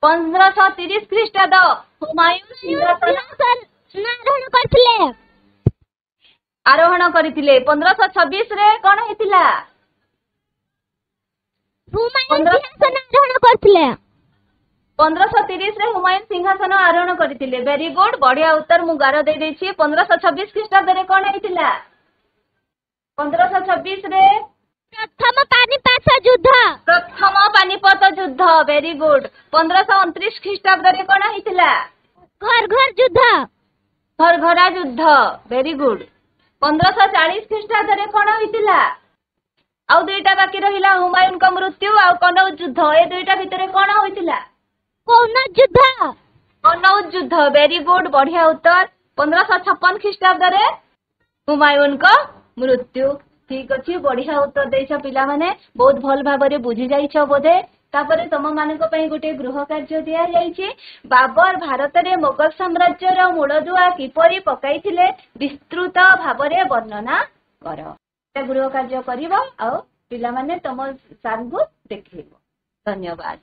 1530 ଖ୍ରୀଷ୍ଟାବ୍ଦ ହୁମାୟୁନ ଆରୋହଣ କରିଥିଲେ। 1526 ରେ କଣ ହେଇଥିଲା? 1530 ରେ ହୁମାୟୁନ ସିଂହାସନ ଆରୋହଣ କରିଥିଲେ। Very good. ବଢିଆ ଉତ୍ତର। ମୁଁ ଗାର ଦେଇଦେଇଛି। 1526 ଖ୍ରୀଷ୍ଟାବ୍ଦରେ କଣ ହେଇଥିଲା? 1526 ରେ प्रथम पानीपत युद्ध। ପ୍ରଥମ ପାନିପତ ଯୁଦ୍ଧ। Very good. 1529 ଖ୍ରୀଷ୍ଟାବ୍ଦରେ କଣ ହେଇଥିଲା? घर घर युद्ध। ଘରଘରା ଯୁଦ୍ଧ। Very good. 1540 ଖ୍ରୀଷ୍ଟାବ୍ଦରେ କଣ ହେଇଥିଲା? ଆଉ ଦୁଇଟା ବାକି ରହିଲା, ହୁମାୟୁନଙ୍କ ମୃତ୍ୟୁ ଆଉ କନୌଜ ଯୁଦ୍ଧ। ଏ ଦୁଇଟା ଭିତରେ କଣ ହୋଇଥିଲା? कनौज युद्ध। କନୌଜ ଯୁଦ୍ଧ। Very good. ବଢିଆ ଉତ୍ତର। 1556 ଖ୍ରୀଷ୍ଟାବ୍ଦରେ ହୁମାୟୁନଙ୍କ ମୃତ୍ୟୁ। ଠିକ ଅଛି, ବଢିଆ ଉତ୍ତର ଦେଇଛ ପିଲାମାନେ। ବହୁତ ଭଲ ଭାବରେ ବୁଝି ଯାଇଛ ବୋଧେ। ତାପରେ ତମ ମାନଙ୍କ ପାଇଁ ଗୋଟେ ଗୃହ କାର୍ଯ୍ୟ ଦିଆଯାଇଛି। ବାବର ଭାରତରେ ମୋଗଲ ସାମ୍ରାଜ୍ୟର ମୂଳଦୁଆ କିପରି ପକାଇଥିଲେ ବିସ୍ତୃତ ଭାବରେ ବର୍ଣ୍ଣନା କର। ଗୃହ କାର୍ଯ୍ୟ କରିବ ଆଉ ପିଲାମାନେ ତମ ସାରଙ୍କୁ ଦେଖେଇବ। ଧନ୍ୟବାଦ।